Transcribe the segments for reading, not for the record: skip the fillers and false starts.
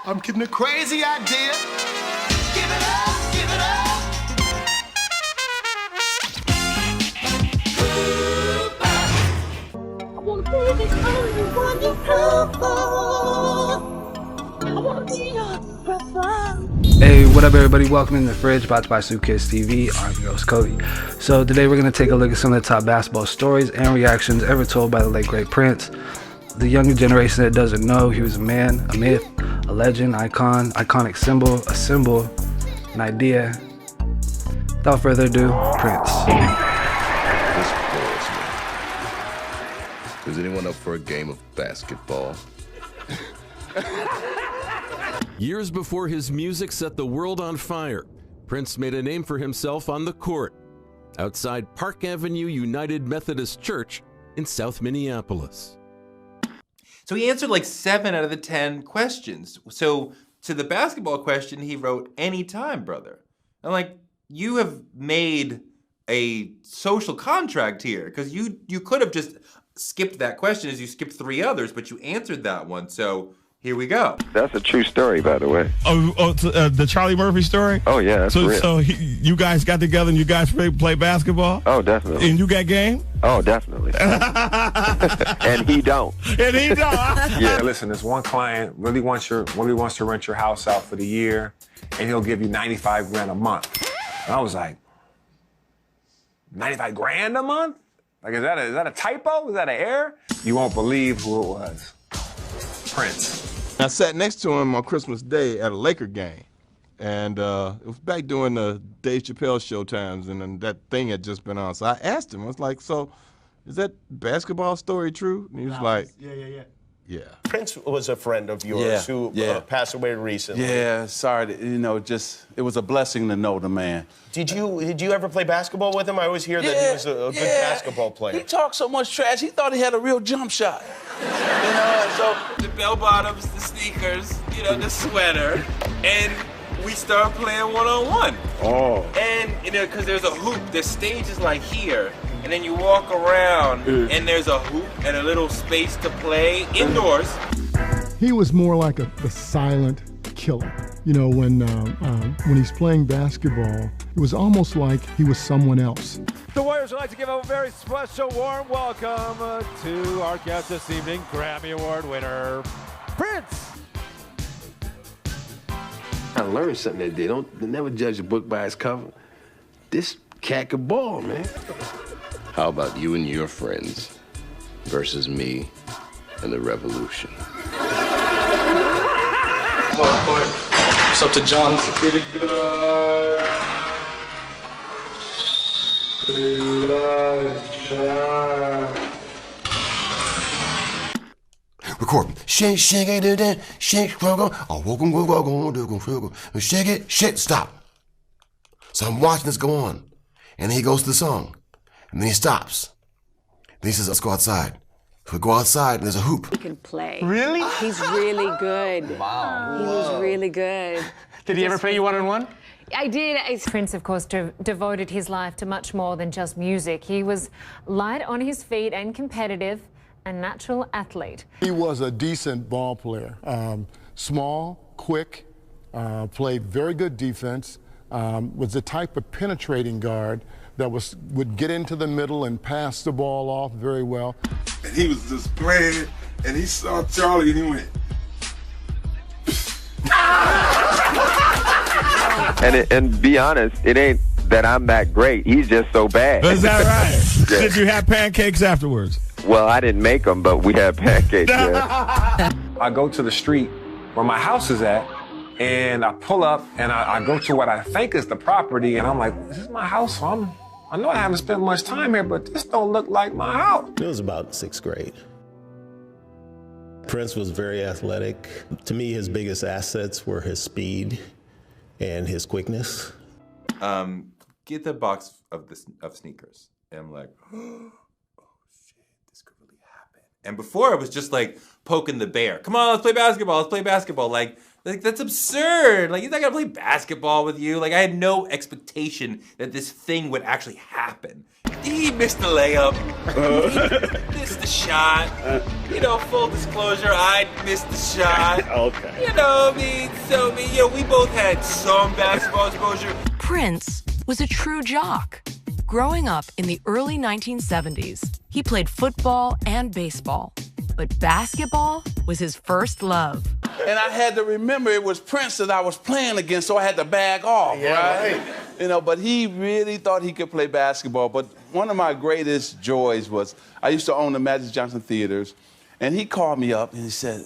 I'm getting a crazy idea. Give it up, give it up. I wanna be the only one you hope for. I wanna be your preference. Hey, what up everybody? Welcome in the Fridge, brought to you by Suitcase TV. I'm your host Cody. So today we're going to take a look at some of the top basketball stories and reactions ever told by the late great Prince. The younger generation that doesn't know, he was a man, a myth, a legend, icon, iconic symbol, a symbol, an idea. Without further ado, Prince. This bores me. Is anyone up for a game of basketball? Years before his music set the world on fire, Prince made a name for himself on the court outside Park Avenue United Methodist Church in South Minneapolis. So he answered like 7 out of the 10 questions. So to the basketball question, he wrote, "Anytime, brother." I'm like, you have made a social contract here, because you could have just skipped that question as you skipped 3 others, but you answered that one. So here we go. That's a true story, by the way. The Charlie Murphy story? Oh, yeah, that's real. So you guys got together and you guys play basketball? Oh, definitely. And you got game? Oh, definitely. And he don't. And he don't. Yeah. Listen, this one client really wants to rent your house out for the year, and he'll give you 95 grand a month. And I was like, 95 grand a month? Like, is that a typo? Is that an error? You won't believe who it was. Prince. I sat next to him on Christmas Day at a Laker game. And it was back during the Dave Chappelle show times, and then that thing had just been on. So I asked him, I was like, so is that basketball story true? And he was like, yeah. Prince was a friend of yours who passed away recently. Yeah, sorry, it was a blessing to know the man. Did you ever play basketball with him? I always hear that he was a good basketball player. He talked so much trash, he thought he had a real jump shot. So the bell bottoms, the sneakers, the sweater, and we start playing one-on-one. Oh. And, because there's a hoop, the stage is like here, and then you walk around, and there's a hoop and a little space to play indoors. He was more like the silent killer. When he's playing basketball, it was almost like he was someone else. The Warriors would like to give a very special warm welcome to our guest this evening, Grammy Award winner, Prince. I learned something that day. They never judge a book by its cover. This cat could ball, man. How about you and your friends versus me and the revolution? What's up to John? Record. Shake, shake it, shake, shake it, shake, stop. So I'm watching this go on. And then he goes to the song. And then he stops. Then he says, let's go outside. So we go outside and there's a hoop. He can play. Really? He's really good. Wow. He was really good. Did he ever play you one-on-one? I did. Prince, of course, devoted his life to much more than just music. He was light on his feet and competitive, a natural athlete. He was a decent ball player. Small, quick, played very good defense, was the type of penetrating guard that would get into the middle and pass the ball off very well. And he was just playing, and he saw Charlie, and he went. And be honest, it ain't that I'm that great. He's just so bad. Is that right? Yeah. Did you have pancakes afterwards? Well, I didn't make them, but we had pancakes. Yeah. I go to the street where my house is at, and I pull up, and I go to what I think is the property, and I'm like, this is my house, so I know I haven't spent much time here, but this don't look like my house. It was about 6th grade. Prince was very athletic. To me, his biggest assets were his speed and his quickness. Get the box of sneakers. And I'm like, oh shit, this could really happen. And before it was just like poking the bear. Come on, let's play basketball. Let's play basketball. Like that's absurd. Like, he's not gonna play basketball with you. Like, I had no expectation that this thing would actually happen. he missed the layup. He missed the shot. You know, full disclosure, I missed the shot. Okay. You know, we both had some basketball exposure. Prince was a true jock. Growing up in the early 1970s, he played football and baseball, but basketball was his first love. And I had to remember it was Prince that I was playing against, so I had to bag off, right? You know, but he really thought he could play basketball. But one of my greatest joys was I used to own the Magic Johnson Theaters, and he called me up and he said,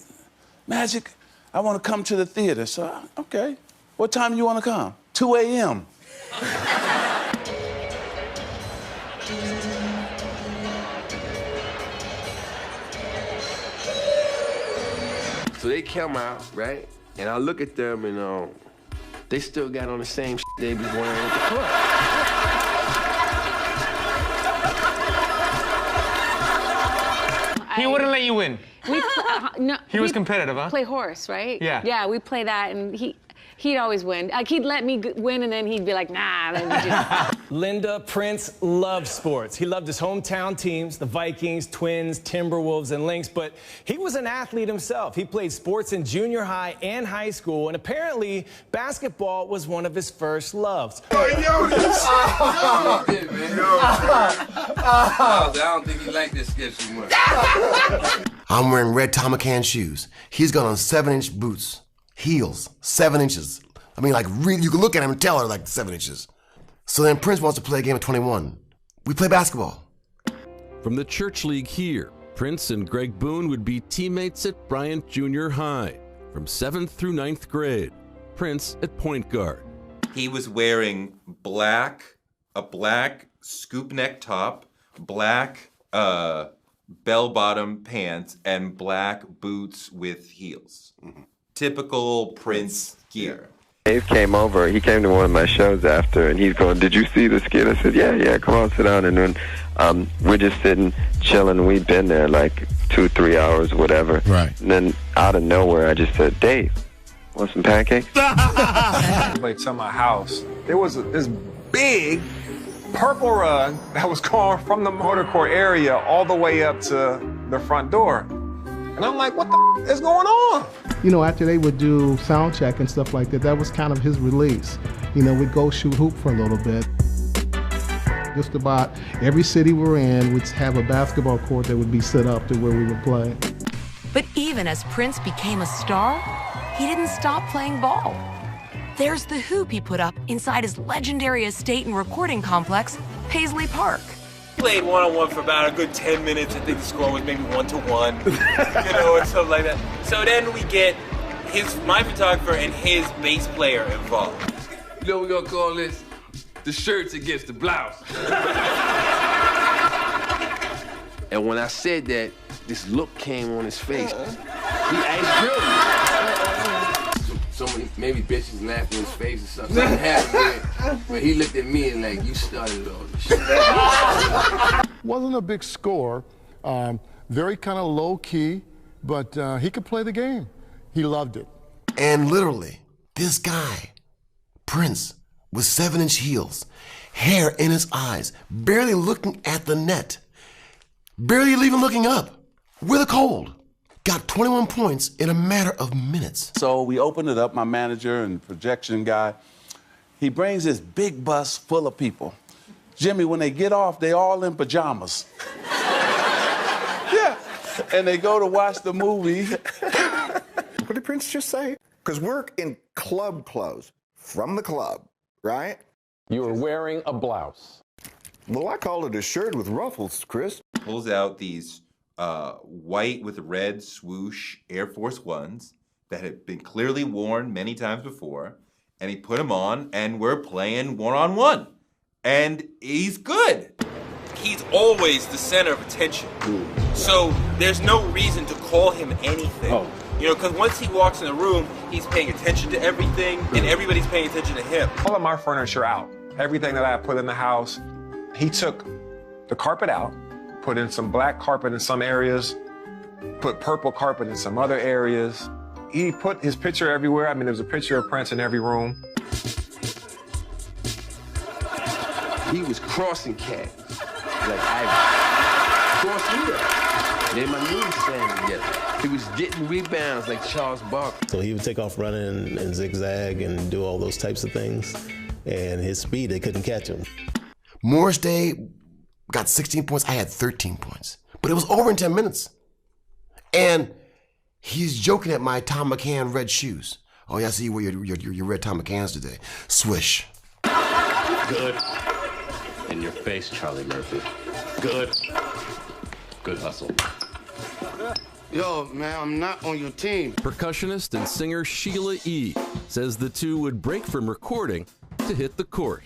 Magic, I want to come to the theater. So, okay, what time do you want to come? 2 a.m. So they come out, right? And I look at them and they still got on the same shit they was wearing at the club. He wouldn't let you win. He was competitive, huh? Play horse, right? Yeah. Yeah, we play that, and he'd always win. Like, he'd let me win, and then he'd be like, nah. Then we just... Linda, Prince loved sports. He loved his hometown teams, the Vikings, Twins, Timberwolves, and Lynx, but he was an athlete himself. He played sports in junior high and high school, and apparently basketball was one of his first loves. I don't think he liked this sketch too much. I'm wearing red Tom McCann shoes. He's got on 7-inch boots. Heels, 7 inches. I mean, like, really, you can look at him and tell they're like 7 inches. So then Prince wants to play a game of 21. We play basketball. From the church league here, Prince and Greg Boone would be teammates at Bryant Jr. High from 7th through 9th grade. Prince at point guard. He was wearing a black scoop neck top, black bell-bottom pants, and black boots with heels. Typical Prince gear. Dave came over. He came to one of my shows after, and he's going, "Did you see this kid?" I said, "Yeah, come on, sit down." And then we're just sitting, chilling. We've been there like 2-3 hours, whatever. Right. And then out of nowhere, I just said, "Dave, want some pancakes?" Like to my house, there was this big purple rug that was going from the motor court area all the way up to the front door. And I'm like, what the is going on? You know, after they would do sound check and stuff like that, that was kind of his release. You know, we'd go shoot hoop for a little bit. Just about every city we're in would have a basketball court that would be set up to where we would play. But even as Prince became a star, he didn't stop playing ball. There's the hoop he put up inside his legendary estate and recording complex, Paisley Park. Played one-on-one for about a good 10 minutes. I think the score was maybe 1-1, you know, or something like that. So then we get my photographer and his bass player involved. You know what we're gonna call this? The shirts against the blouse. And when I said that, this look came on his face. He grilled me. Somebody, maybe bitches laughed in his face or something. Something happened, but he looked at me and like, you started all this shit. Wasn't a big score, very kind of low key, but he could play the game. He loved it. And literally, this guy, Prince, with 7-inch heels, hair in his eyes, barely looking at the net, barely even looking up, with a cold, got 21 points in a matter of minutes. So we opened it up, my manager and projection guy. He brings this big bus full of people. Jimmy, when they get off, they all in pajamas. Yeah, and they go to watch the movie. What did Prince just say? Because we're in club clothes from the club, right? You were wearing a blouse. Well, I call it a shirt with ruffles, Chris. Pulls out these white with red swoosh Air Force Ones that had been clearly worn many times before, and he put them on, and we're playing one-on-one. And he's good. He's always the center of attention. So there's no reason to call him anything. You know, because once he walks in the room, he's paying attention to everything, and everybody's paying attention to him. All of my furniture out, everything that I put in the house, he took the carpet out, put in some black carpet in some areas, put purple carpet in some other areas. He put his picture everywhere. I mean, there's a picture of Prince in every room. He was crossing cats. like Ivy. Of course, yeah. Then my knees slammed together. He was getting rebounds like Charles Barkley. So he would take off running and zigzag and do all those types of things. And his speed, they couldn't catch him. Morris Day got 16 points. I had 13 points. But it was over in 10 minutes. And he's joking at my Tom McCann red shoes. Oh, yeah, I see you wear your red Tom McCanns today. Swish. Good. In your face, Charlie Murphy. Good. Good hustle. Yo, man, I'm not on your team. Percussionist and singer Sheila E. says the two would break from recording to hit the court.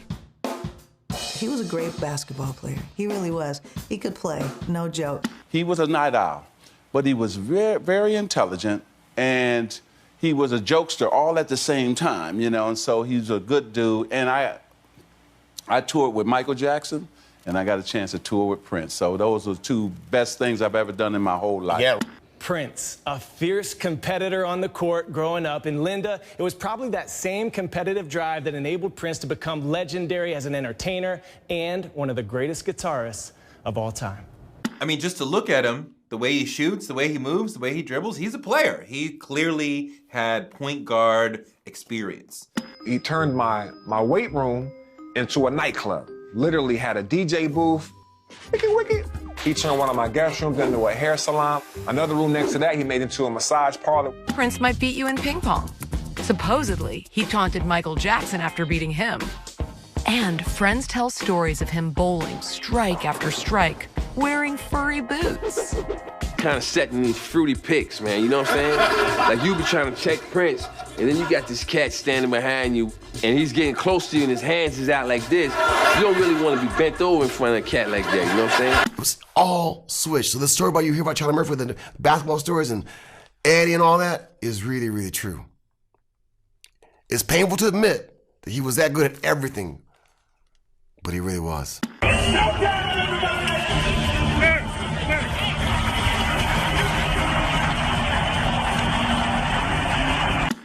He was a great basketball player. He really was. He could play, no joke. He was a night owl, but he was very, very intelligent, and he was a jokester all at the same time, you know, and so he's a good dude. And I toured with Michael Jackson, and I got a chance to tour with Prince. So those are the two best things I've ever done in my whole life. Yeah. Prince, a fierce competitor on the court growing up. And Linda, it was probably that same competitive drive that enabled Prince to become legendary as an entertainer and one of the greatest guitarists of all time. I mean, just to look at him, the way he shoots, the way he moves, the way he dribbles, he's a player. He clearly had point guard experience. He turned my weight room into a nightclub. Literally had a DJ booth. Wiki. He turned one of my guest rooms into a hair salon. Another room next to that, he made into a massage parlor. Prince might beat you in ping pong. Supposedly, he taunted Michael Jackson after beating him. And friends tell stories of him bowling strike after strike, wearing furry boots. Kind of setting these fruity picks, man, you know what I'm saying? Like you be trying to check Prince, and then you got this cat standing behind you, and he's getting close to you, and his hands is out like this. You don't really want to be bent over in front of a cat like that, you know what I'm saying? It was all Swish. So the story about you hear about Charlie Murphy, the basketball stories and Eddie and all that is really, really true. It's painful to admit that he was that good at everything, but he really was.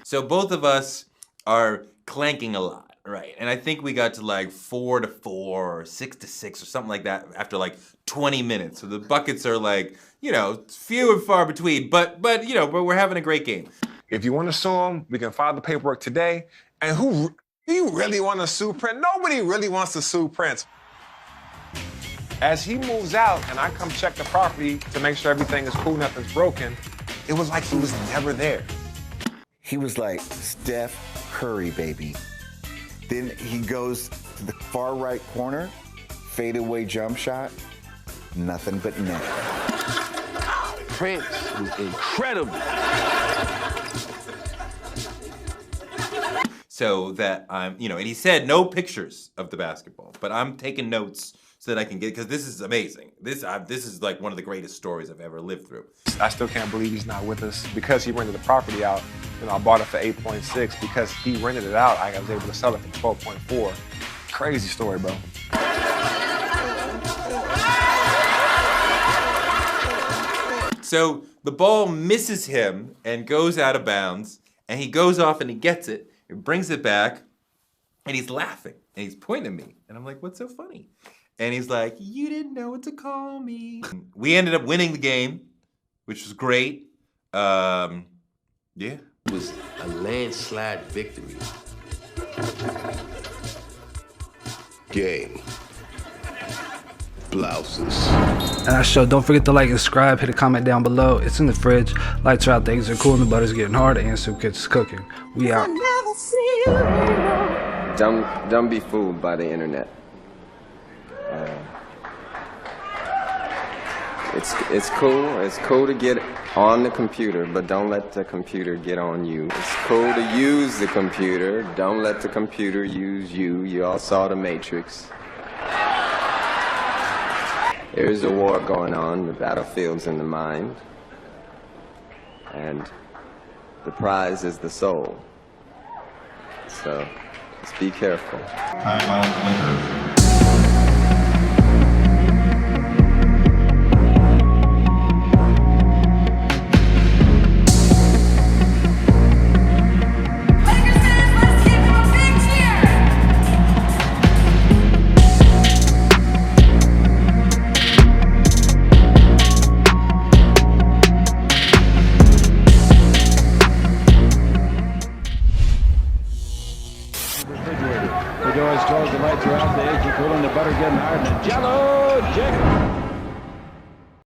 So both of us are clanking a lot, right? And I think we got to like 4-4 or 6-6 or something like that after like 20 minutes. So the buckets are like, you know, few and far between, but we're having a great game. If you want to sue him, we can file the paperwork today. And who do you really want to sue Prince? Nobody really wants to sue Prince. As he moves out and I come check the property to make sure everything is cool, nothing's broken, it was like he was never there. He was like Steph Curry, baby. Then he goes to the far right corner, fadeaway jump shot, nothing but net. Prince was incredible. So that and he said no pictures of the basketball, but I'm taking notes so that I can get, because this is amazing. This is like one of the greatest stories I've ever lived through. I still can't believe he's not with us because he rented the property out. I bought it for 8.6 because he rented it out. I was able to sell it for 12.4. Crazy story, bro. So the ball misses him and goes out of bounds, and he goes off and he gets it, and brings it back, and he's laughing, and he's pointing at me. And I'm like, what's so funny? And he's like, you didn't know what to call me. We ended up winning the game, which was great. Yeah. It was a landslide victory. Game. Blouses. And I show, don't forget to like and subscribe, hit a comment down below. It's in the fridge. Lights are out, things are cool, and the butter's getting hard, and Soup Kitchen's cooking. We out. Don't be fooled by the internet. It's cool to get on the computer, but don't let the computer get on you. It's cool to use the computer, don't let the computer use you. You all saw The Matrix. There's a war going on, the battlefield's in the mind, and the prize is the soul. So, just be careful. The door is closed, the lights are out, the AC cooling, the butter getting hard, and the Jello Jig.